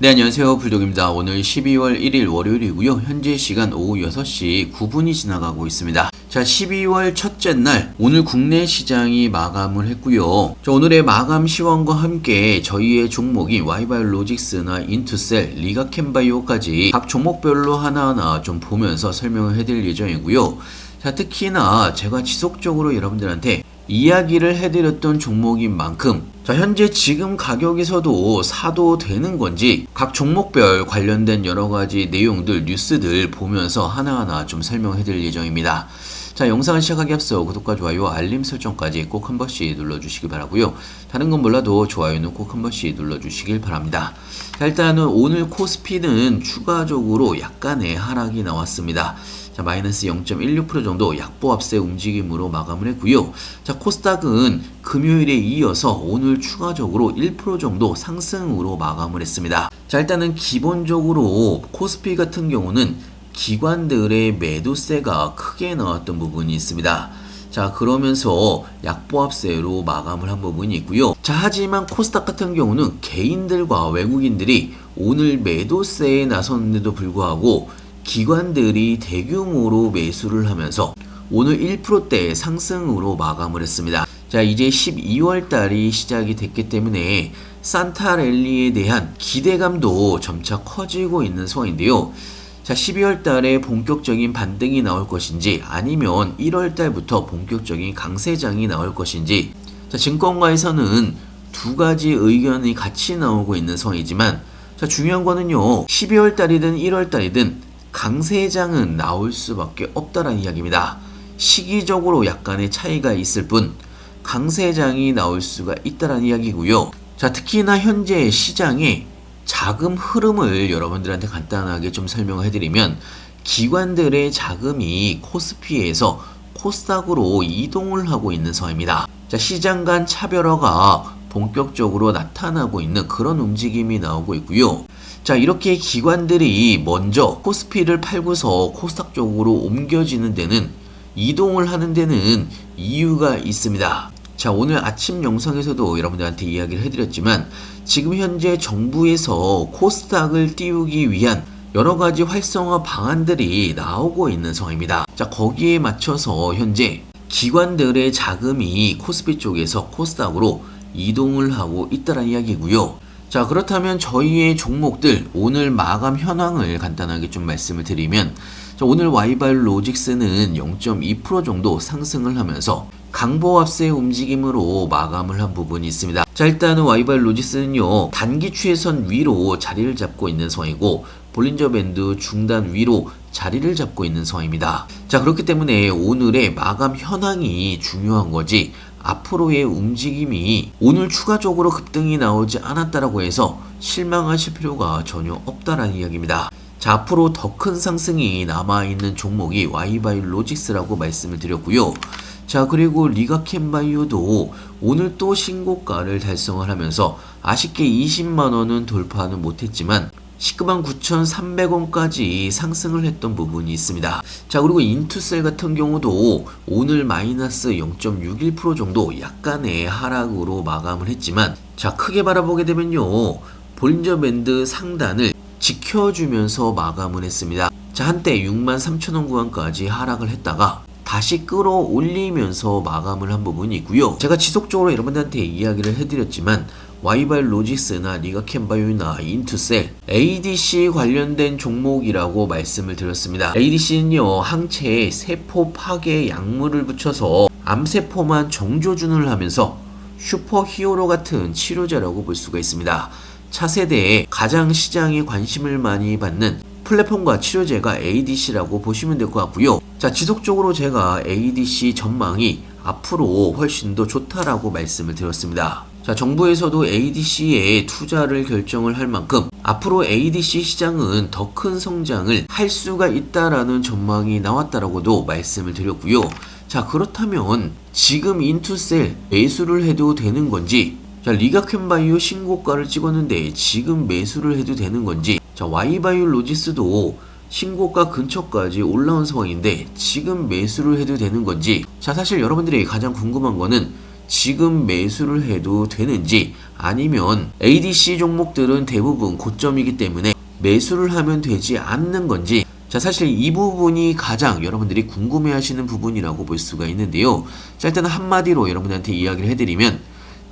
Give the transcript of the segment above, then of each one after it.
네, 안녕하세요. 불독입니다. 오늘 12월 1일 월요일이고요. 현재 시간 오후 6시 9분이 지나가고 있습니다. 자, 12월 첫째 날 오늘 국내 시장이 마감을 했고요. 자, 오늘의 마감 시황과 함께 저희의 종목인 와이바이오로직스나 인투셀, 리가캠바이오까지 각 종목별로 하나하나 좀 보면서 설명을 해드릴 예정이고요. 자, 특히나 제가 지속적으로 여러분들한테 이야기를 해드렸던 종목인 만큼 자, 현재 지금 가격에서도 사도 되는 건지 각 종목별 관련된 여러가지 내용들, 뉴스들 보면서 하나하나 좀 설명해드릴 예정입니다. 자, 영상을 시작하기 앞서 구독과 좋아요, 알림 설정까지 꼭 한 번씩 눌러주시기 바라고요. 다른 건 몰라도 좋아요는 꼭 한 번씩 눌러주시길 바랍니다. 자, 일단은 오늘 코스피는 추가적으로 약간의 하락이 나왔습니다. 자, 마이너스 0.16% 정도 약보합세 움직임으로 마감을 했고요. 자, 코스닥은 금요일에 이어서 오늘 추가적으로 1% 정도 상승으로 마감을 했습니다. 자, 일단은 기본적으로 코스피 같은 경우는 기관들의 매도세가 크게 나왔던 부분이 있습니다. 자, 그러면서 약보합세로 마감을 한 부분이 있고요. 자, 하지만 코스닥 같은 경우는 개인들과 외국인들이 오늘 매도세에 나섰는데도 불구하고 기관들이 대규모로 매수를 하면서 오늘 1%대 상승으로 마감을 했습니다. 자, 이제 12월 달이 시작이 됐기 때문에 산타 랠리에 대한 기대감도 점차 커지고 있는 상황인데요. 자, 12월 달에 본격적인 반등이 나올 것인지 아니면 1월 달부터 본격적인 강세장이 나올 것인지 자, 증권가에서는 두 가지 의견이 같이 나오고 있는 상황이지만 자, 중요한 거는요. 12월 달이든 1월 달이든 강세장은 나올 수밖에 없다라는 이야기입니다. 시기적으로 약간의 차이가 있을 뿐 강세장이 나올 수가 있다라는 이야기고요. 자, 특히나 현재 시장의 자금 흐름을 여러분들한테 간단하게 좀 설명을 해드리면 기관들의 자금이 코스피에서 코스닥으로 이동을 하고 있는 상황입니다. 자, 시장 간 차별화가 본격적으로 나타나고 있는 그런 움직임이 나오고 있고요. 자, 이렇게 기관들이 먼저 코스피를 팔고서 코스닥 쪽으로 옮겨지는 데는 이동을 하는 데는 이유가 있습니다. 자, 오늘 아침 영상에서도 여러분들한테 이야기를 해드렸지만 지금 현재 정부에서 코스닥을 띄우기 위한 여러가지 활성화 방안들이 나오고 있는 상황입니다. 자, 거기에 맞춰서 현재 기관들의 자금이 코스피 쪽에서 코스닥으로 이동을 하고 있다는 이야기고요. 자, 그렇다면 저희의 종목들 오늘 마감 현황을 간단하게 좀 말씀을 드리면 자, 오늘 와이바이오로직스는 0.2% 정도 상승을 하면서 강보합세 움직임으로 마감을 한 부분이 있습니다. 자, 일단은 와이바이오로직스는요 단기 추세선 위로 자리를 잡고 있는 상황이고 볼린저 밴드 중단 위로 자리를 잡고 있는 상황입니다. 자, 그렇기 때문에 오늘의 마감 현황이 중요한 거지 앞으로의 움직임이 오늘 추가적으로 급등이 나오지 않았다라고 해서 실망하실 필요가 전혀 없다라는 이야기입니다. 자, 앞으로 더 큰 상승이 남아있는 종목이 와이바이오로직스라고 말씀을 드렸고요. 자, 그리고 리가캠바이오도 오늘 또 신고가를 달성을 하면서 아쉽게 20만원은 돌파는 못했지만 199,300원까지 상승을 했던 부분이 있습니다. 자, 그리고 인투셀 같은 경우도 오늘 마이너스 0.61% 정도 약간의 하락으로 마감을 했지만 자, 크게 바라보게 되면요 볼린저 밴드 상단을 지켜주면서 마감을 했습니다. 자, 한때 63,000원 구간까지 하락을 했다가 다시 끌어올리면서 마감을 한 부분이 있고요. 제가 지속적으로 여러분들한테 이야기를 해드렸지만 와이바이오로직스나 리가캠바이오나 인투셀, ADC 관련된 종목이라고 말씀을 드렸습니다. ADC는요 항체에 세포 파괴 약물을 붙여서 암세포만 정조준을 하면서 슈퍼히어로 같은 치료제라고 볼 수가 있습니다. 차세대에 가장 시장에 관심을 많이 받는 플랫폼과 치료제가 ADC라고 보시면 될 것 같고요. 자, 지속적으로 제가 ADC 전망이 앞으로 훨씬 더 좋다라고 말씀을 드렸습니다. 자, 정부에서도 ADC에 투자를 결정을 할 만큼 앞으로 ADC 시장은 더 큰 성장을 할 수가 있다라는 전망이 나왔다라고도 말씀을 드렸고요. 자, 그렇다면 지금 인투셀 매수를 해도 되는 건지 자, 리가캠바이오 신고가를 찍었는데 지금 매수를 해도 되는 건지 자, 와이바이오로직스도 신고가 근처까지 올라온 상황인데 지금 매수를 해도 되는 건지 자, 사실 여러분들이 가장 궁금한 거는 지금 매수를 해도 되는지, 아니면 ADC 종목들은 대부분 고점이기 때문에 매수를 하면 되지 않는 건지, 자, 사실 이 부분이 가장 여러분들이 궁금해 하시는 부분이라고 볼 수가 있는데요. 자, 일단 한마디로 여러분들한테 이야기를 해드리면,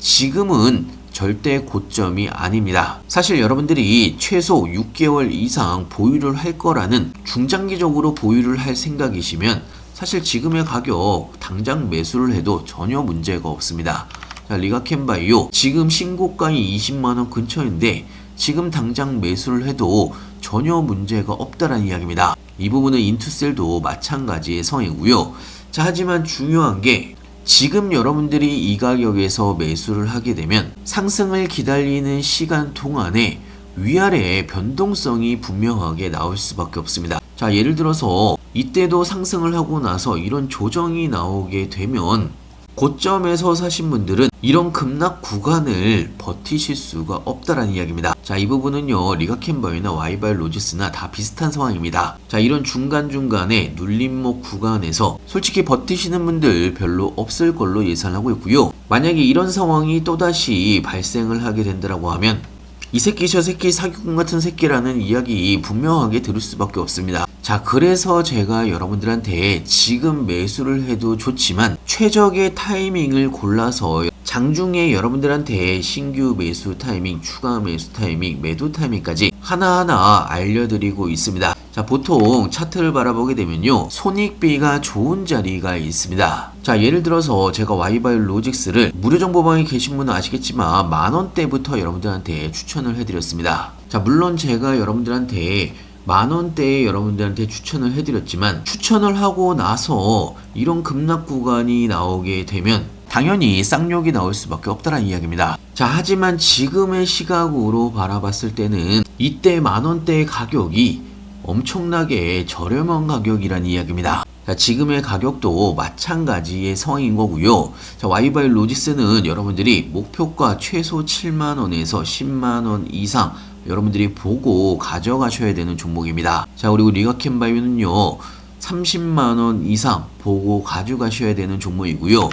지금은 절대 고점이 아닙니다. 사실 여러분들이 최소 6개월 이상 보유를 할 거라는, 중장기적으로 보유를 할 생각이시면 사실 지금의 가격 당장 매수를 해도 전혀 문제가 없습니다. 자, 리가캔바이오 지금 신고가이 20만원 근처인데 지금 당장 매수를 해도 전혀 문제가 없다라는 이야기입니다. 이 부분은 인투셀도 마찬가지의 성이고요. 자, 하지만 중요한 게, 지금 여러분들이 이 가격에서 매수를 하게 되면 상승을 기다리는 시간 동안에 위아래의 변동성이 분명하게 나올 수밖에 없습니다. 자, 예를 들어서 이때도 상승을 하고 나서 이런 조정이 나오게 되면 고점에서 사신 분들은 이런 급락 구간을 버티실 수가 없다라는 이야기입니다. 자, 이 부분은요, 리가캔바이오나 와이바이오로직스나 다 비슷한 상황입니다. 자, 이런 중간중간에 눌림목 구간에서 솔직히 버티시는 분들 별로 없을 걸로 예상하고 있고요. 만약에 이런 상황이 또다시 발생을 하게 된다고 하면 이 새끼 저 새끼 사기꾼 같은 새끼라는 이야기 분명하게 들을 수밖에 없습니다. 자, 그래서 제가 여러분들한테 지금 매수를 해도 좋지만 최적의 타이밍을 골라서 장중에 여러분들한테 신규 매수 타이밍, 추가 매수 타이밍, 매도 타이밍까지 하나하나 알려드리고 있습니다. 자, 보통 차트를 바라보게 되면요, 손익비가 좋은 자리가 있습니다. 자, 예를 들어서 제가 와이바이오로직스를 무료 정보방에 계신 분은 아시겠지만 만원대부터 여러분들한테 추천을 해드렸습니다. 자, 물론 제가 여러분들한테 만원대에 여러분들한테 추천을 해드렸지만, 추천을 하고 나서 이런 급락 구간이 나오게 되면 당연히 쌍욕이 나올 수밖에 없다는 이야기입니다. 자, 하지만 지금의 시각으로 바라봤을 때는 이때 만원대의 가격이 엄청나게 저렴한 가격이란 이야기입니다. 자, 지금의 가격도 마찬가지의 상황인 거고요. 자, 와이바이오로직스는 여러분들이 목표가 최소 7만원에서 10만원 이상 여러분들이 보고 가져가셔야 되는 종목입니다. 자, 그리고 리가캔바이오는요, 30만원 이상 보고 가져가셔야 되는 종목이고요.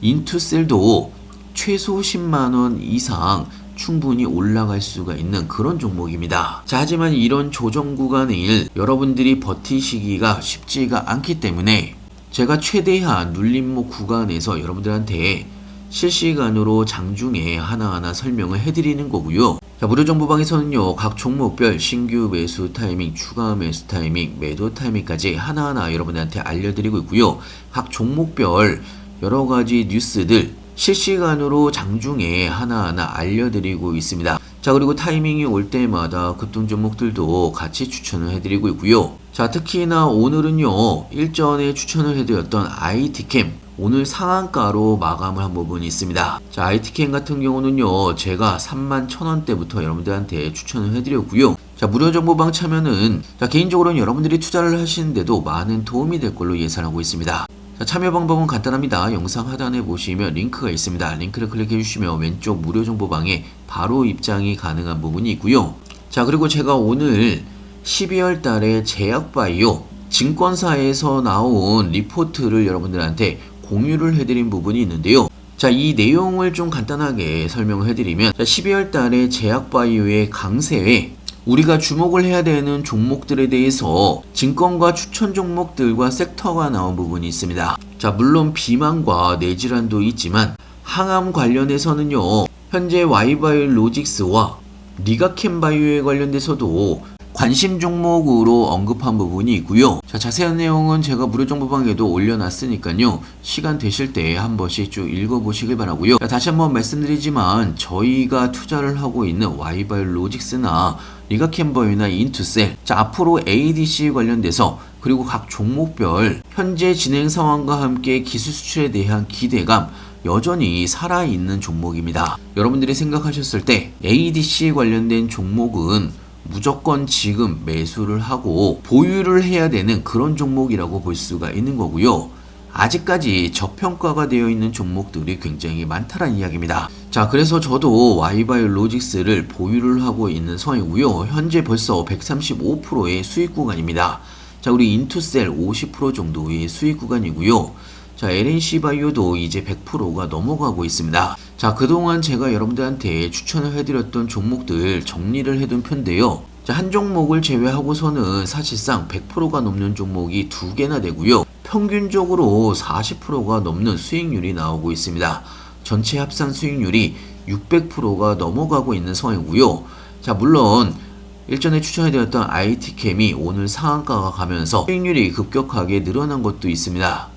인투셀도 최소 10만원 이상 충분히 올라갈 수가 있는 그런 종목입니다. 자, 하지만 이런 조정 구간을 여러분들이 버티시기가 쉽지가 않기 때문에 제가 최대한 눌림목 구간에서 여러분들한테 실시간으로 장중에 하나하나 설명을 해드리는 거고요. 자, 무료 정보방에서는요, 각 종목별 신규 매수 타이밍, 추가 매수 타이밍, 매도 타이밍까지 하나하나 여러분들한테 알려드리고 있고요. 각 종목별 여러가지 뉴스들 실시간으로 장중에 하나하나 알려드리고 있습니다. 자, 그리고 타이밍이 올 때마다 급등 종목들도 같이 추천을 해드리고 있고요. 자, 특히나 오늘은요, 일전에 추천을 해드렸던 IT캠 오늘 상한가로 마감을 한 부분이 있습니다. 자, IT캠 같은 경우는요, 제가 31,000원대부터 여러분들한테 추천을 해드렸고요. 자, 무료 정보방 참여는 개인적으로는 여러분들이 투자를 하시는데도 많은 도움이 될 걸로 예상하고 있습니다. 자, 참여 방법은 간단합니다. 영상 하단에 보시면 링크가 있습니다. 링크를 클릭해 주시면 왼쪽 무료 정보방에 바로 입장이 가능한 부분이 있고요. 자, 그리고 제가 오늘 12월 달에 제약바이오 증권사에서 나온 리포트를 여러분들한테 공유를 해드린 부분이 있는데요. 자, 이 내용을 좀 간단하게 설명을 해드리면, 자, 12월 달에 제약바이오의 강세에 우리가 주목을 해야 되는 종목들에 대해서 증권과 추천 종목들과 섹터가 나온 부분이 있습니다. 자, 물론 비만과 뇌질환도 있지만 항암 관련해서는요, 현재 와이바이오로직스와 리가캔바이오에 관련돼서도 관심 종목으로 언급한 부분이 있고요. 자, 자세한 내용은 제가 무료 정보방에도 올려놨으니까요, 시간 되실 때 한 번씩 쭉 읽어보시길 바라고요. 자, 다시 한번 말씀드리지만 저희가 투자를 하고 있는 와이바이오로직스나 리가캔바이오나 인투셀, 자, 앞으로 ADC 관련돼서 그리고 각 종목별 현재 진행 상황과 함께 기술 수출에 대한 기대감 여전히 살아있는 종목입니다. 여러분들이 생각하셨을 때 ADC 관련된 종목은 무조건 지금 매수를 하고 보유를 해야 되는 그런 종목이라고 볼 수가 있는 거고요. 아직까지 저평가가 되어 있는 종목들이 굉장히 많다는 이야기입니다. 자, 그래서 저도 와이바이오로직스를 보유를 하고 있는 상황이고요. 현재 벌써 135%의 수익 구간입니다. 자, 우리 인투셀 50% 정도의 수익 구간이고요. 자, LNC 바이오도 이제 100%가 넘어가고 있습니다. 자, 그동안 제가 여러분들한테 추천을 해드렸던 종목들 정리를 해둔 편인데요. 자, 한 종목을 제외하고서는 사실상 100%가 넘는 종목이 2개나 되고요. 평균적으로 40%가 넘는 수익률이 나오고 있습니다. 전체 합산 수익률이 600%가 넘어가고 있는 상황이고요. 자, 물론 일전에 추천해드렸던 IT캠이 오늘 상한가가 가면서 수익률이 급격하게 늘어난 것도 있습니다.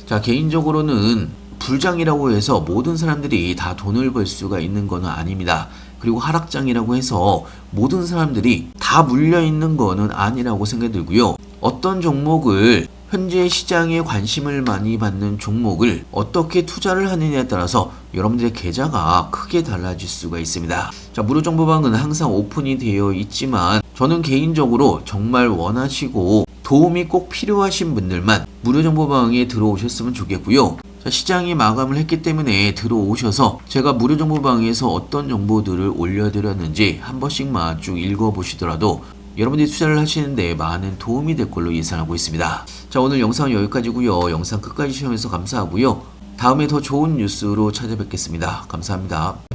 자, 개인적으로는 불장이라고 해서 모든 사람들이 다 돈을 벌 수가 있는 건 아닙니다. 그리고 하락장이라고 해서 모든 사람들이 다 물려있는 거는 아니라고 생각이 들고요. 어떤 종목을 현재 시장에 관심을 많이 받는 종목을 어떻게 투자를 하느냐에 따라서 여러분들의 계좌가 크게 달라질 수가 있습니다. 자, 무료정보방은 항상 오픈이 되어 있지만 저는 개인적으로 정말 원하시고 도움이 꼭 필요하신 분들만 무료정보방에 들어오셨으면 좋겠고요. 자, 시장이 마감을 했기 때문에 들어오셔서 제가 무료정보방에서 어떤 정보들을 올려드렸는지 한 번씩만 쭉 읽어보시더라도 여러분들이 투자를 하시는데 많은 도움이 될 걸로 예상하고 있습니다. 자, 오늘 영상은 여기까지고요. 영상 끝까지 시청해주셔서 감사하고요. 다음에 더 좋은 뉴스로 찾아뵙겠습니다. 감사합니다.